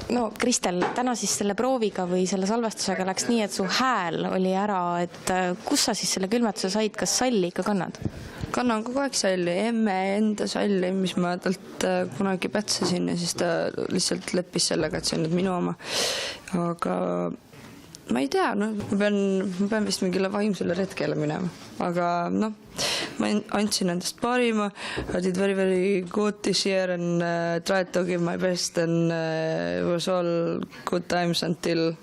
No Kristel, täna siis selle prooviga või selle salvestusega läks nii, et su hääl oli ära, et kus sa siis selle külmetuse said, kas salli ikka kannad? Kannan kogu aeg salli, emme enda salli, mis ma talt kunagi pätsasin ja siis ta lihtsalt leppis sellega, et see on nüüd minu oma. Aga ma ei tea, ma pean vist mingile vaimsele retkele minema, aga ma andsin endast parima. I did very, very good this year and tried to give my best and it was all good times until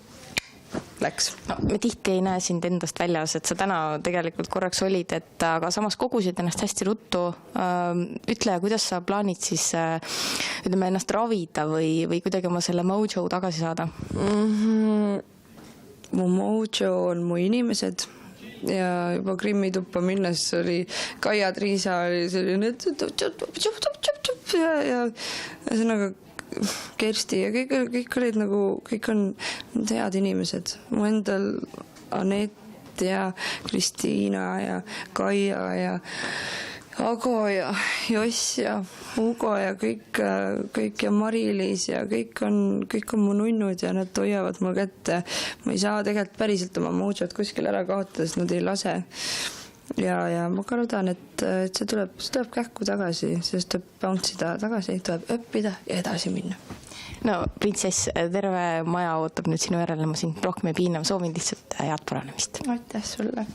läks. No, me tihti ei näe sind endast väljas, et sa täna tegelikult korraks olid, aga samas kogusid ennast hästi ruttu. Ütle, kuidas sa plaanid siis ennast ravida või kuidagi oma selle mojo tagasi saada? Mu mojo on mu inimesed ja juba Krimmi tuppa minnes oli Kaia Triisa oli selline ja ühesõnaga Kersti ja kõik olid nagu, kõik on head inimesed. Mu endal Anett ja Kristiina ja Kaia ja Ago ja Joss ja Hugo ja kõik ja Mari-Liis ja kõik on mu nunnud ja nad hoiavad mul kätte. Ma ei saa tegelikult päriselt oma mojot kuskil ära kaotada, sest nad ei lase. Ja ma kardan, et see tuleb kähku tagasi, sest tuleb bounce'ida tagasi, tuleb õppida ja edasi minna. No, printsess, terve maja ootab nüüd sinu järele, ma sind rohkem ei piina, ma soovin lihtsalt head paranemist. Aitäh sulle.